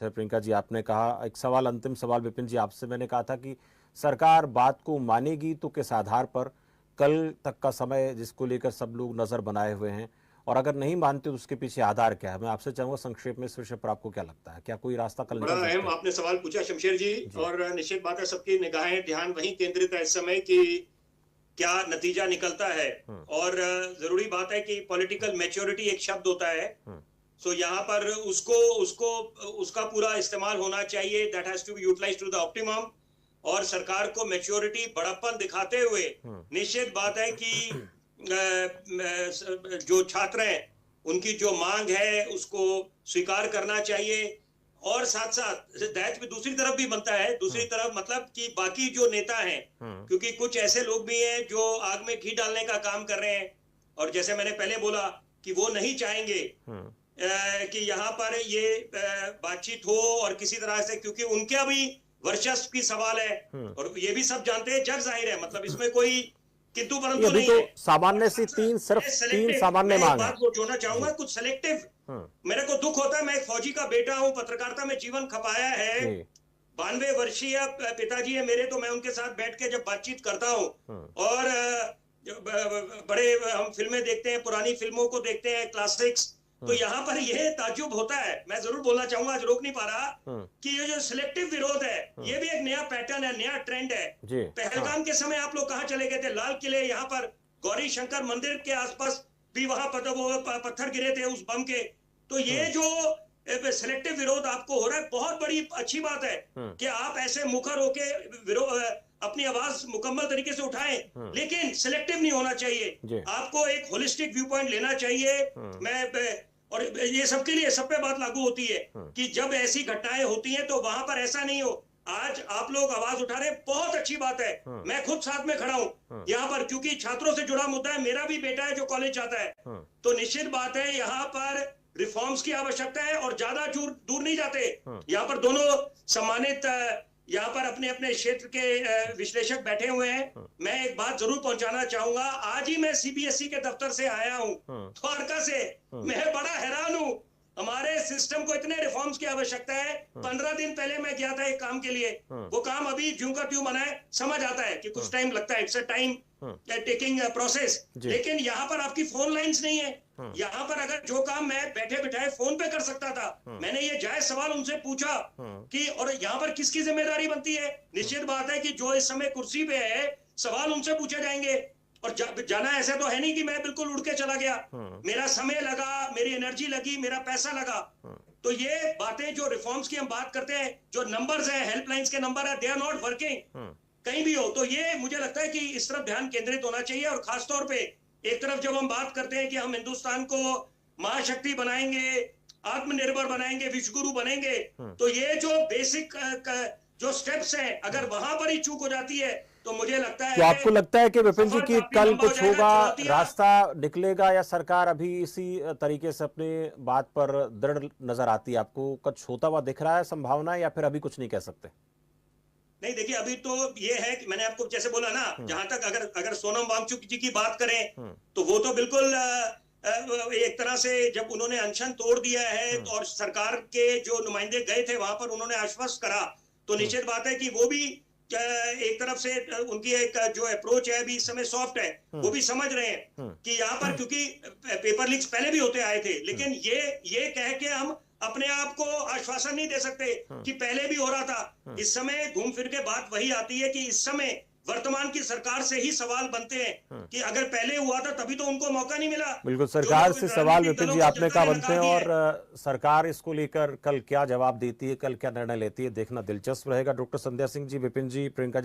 है प्रियंका जी। आपने कहा, एक सवाल, अंतिम सवाल विपिन जी आपसे मैंने कहा था कि सरकार बात को मानेगी तो किस आधार पर, कल तक का समय जिसको लेकर सब लोग नजर बनाए हुए हैं, और अगर नहीं मानते तो उसके पीछे आधार क्या है? मैं आपसे चाहूंगा संक्षेप में इस विषय पर आपको क्या लगता है, क्या कोई रास्ता कल बड़ा निकल सकता अहम है? आपने सवाल पूछा शमशेर जी। जी। और निश्चित बात है सबकी निगाहें ध्यान वहीं केंद्रित है इस समय कि क्या नतीजा निकलता है। हम्म। और जरूरी बात है कि पॉलिटिकल मैच्योरिटी एक शब्द होता है। हम्म। सो यहाँ पर उसको उसको उसका पूरा इस्तेमाल होना चाहिए। That has to be utilised to the optimum. और सरकार को मैच्योरिटी बड़प्पन दिखाते हुए हम्म। निश्चित बात है कि जो छात्र हैं उनकी जो मांग है उसको स्वीकार करना चाहिए। और साथ साथ दायित्व भी दूसरी तरफ भी बनता है। दूसरी तरफ मतलब कि बाकी जो नेता हैं, हम्म। क्योंकि कुछ ऐसे लोग भी हैं जो आग में घी डालने का काम कर रहे हैं। और जैसे मैंने पहले बोला कि वो नहीं चाहेंगे हम्म। कि यहाँ पर ये बातचीत हो और किसी तरह से, क्योंकि उनका भी वर्चस्व की सवाल है। हम्म। और ये भी सब जानते हैं, जग जाहिर है, मतलब इसमें कोई किंतु ये परंतु अभी नहीं तो है। और सामान्य सी साथ साथ सिर्फ मैं तीन सेलेक्टिव, सामान्य मैं एक मांग है। बात को जोड़ना चाहूंगा, जी। कुछ सेलेक्टिव। हम्म। मेरे को दुख होता है, मैं एक फौजी का बेटा हूं, पत्रकारिता में जीवन खपाया है। जी। 92 वर्षीय पिताजी है मेरे, तो मैं उनके साथ बैठ के जब बातचीत करता हूं हम्म। और बड़े हम फिल्में देखते हैं, पुरानी फिल्मों को देखते हैं, क्लासिक्स। तो हम्म। यहाँ पर यह ताज्जुब होता है, मैं जरूर बोलना चाहूंगा, आज रोक नहीं पा रहा, हम्म। कि ये जो सिलेक्टिव विरोध है हम्म। ये भी एक नया पैटर्न है, नया ट्रेंड है। जी। हाँ। पहलगाम के समय आप लोग कहाँ चले गए थे? लाल किले, यहाँ पर गौरी शंकर मंदिर के आसपास भी वहां पर वो पत्थर गिरे थे उस बम के। तो ये हम्म। जो सिलेक्टिव विरोध आपको हो रहा है, बहुत बड़ी अच्छी बात है हम्म। कि आप ऐसे मुखर होके विरोध अपनी आवाज मुकम्मल तरीके से उठाएं। हम्म। लेकिन सिलेक्टिव नहीं होना चाहिए। जी। आपको एक होलिस्टिक व्यू पॉइंट लेना चाहिए। हम्म। मैं और ये सबके लिए, सब पे बात लागू होती है हम्म। कि जब ऐसी घटनाएं होती हैं तो वहां पर ऐसा नहीं हो। आज आप लोग आवाज उठा रहे हैं, बहुत अच्छी बात है। हम्म। मैं खुद साथ में खड़ा हूं यहाँ पर, क्योंकि छात्रों से जुड़ा मुद्दा है। मेरा भी बेटा है जो कॉलेज जाता है। हम्म। तो निश्चित बात है यहाँ पर रिफॉर्म्स की आवश्यकता है और ज्यादा दूर नहीं जाते। यहाँ पर दोनों सम्मानित यहाँ पर अपने अपने क्षेत्र के विश्लेषक बैठे हुए हैं। मैं एक बात जरूर पहुंचाना चाहूंगा, आज ही मैं सीबीएसई के दफ्तर से आया हूं, द्वारका से। मैं बड़ा हैरान हूं, हमारे सिस्टम को इतने रिफॉर्म्स की आवश्यकता है। 15 दिन पहले मैं गया था एक काम के लिए, वो काम अभी ज्यों का त्यों बना है। समझ आता है कि कुछ टाइम लगता है, it's a time taking process. लेकिन यहाँ पर आपकी फोन लाइंस नहीं है। यहाँ पर अगर जो काम मैं बैठे बिठाए फोन पे कर सकता था, मैंने ये जायज सवाल उनसे पूछा कि और यहाँ पर किसकी जिम्मेदारी बनती है? निश्चित बात है कि जो इस समय कुर्सी पे है, सवाल उनसे पूछे जाएंगे। और जाना ऐसा तो है नहीं कि मैं बिल्कुल उड़ के चला गया। मेरा समय लगा, मेरी एनर्जी लगी, मेरा पैसा लगा। तो ये बातें जो रिफॉर्म्स की हम बात करते हैं, जो नंबर्स हैं, हेल्पलाइंस के नंबर है, दे आर नॉट वर्किंग कहीं भी हो। तो ये मुझे लगता है कि इस तरफ ध्यान केंद्रित होना चाहिए। और खासतौर पे एक तरफ जब हम बात करते हैं कि हम हिंदुस्तान को महाशक्ति बनाएंगे, आत्मनिर्भर बनाएंगे, विश्वगुरु बनेंगे, तो ये जो बेसिक जो स्टेप्स हैं, अगर वहां पर ही चूक हो जाती है तो मुझे लगता है, तो आपको लगता है कि विपिन जी की कल कुछ होगा, चुनौतियां रास्ता निकलेगा, या सरकार अभी इसी तरीके से अपनी बात पर दृढ़ नजर आती है? आपको कुछ होता हुआ दिख रहा है, संभावना, या फिर अभी कुछ नहीं कह सकते? नहीं, देखिए अभी तो ये है कि मैंने आपको जैसे बोला ना, जहां तक अगर सोनम वांगचुक जी की बात करें तो वो तो बिल्कुल एक तरह से जब उन्होंने अनशन तोड़ दिया है और सरकार के जो नुमाइंदे गए थे वहां पर उन्होंने आश्वस्त करा, तो निश्चित बात है कि वो भी एक तरफ से उनकी एक जो अप्रोच है अभी इस समय सॉफ्ट है, वो भी समझ रहे हैं कि यहाँ पर, क्योंकि पेपर लीक्स पहले भी होते आए थे, लेकिन ये कह के हम अपने आप को आश्वासन नहीं दे सकते कि पहले भी हो रहा था। इस समय घूम फिर के बात वही आती है कि इस समय वर्तमान की सरकार से ही सवाल बनते हैं कि अगर पहले हुआ था तभी तो उनको मौका नहीं मिला। बिल्कुल, सरकार से सवाल विपिन जी आपने कहा बनते हैं, और सरकार इसको लेकर कल क्या जवाब देती है, कल क्या निर्णय लेती है, देखना दिलचस्प रहेगा। डॉक्टर संध्या सिंह जी, विपिन जी, प्रियंका जी।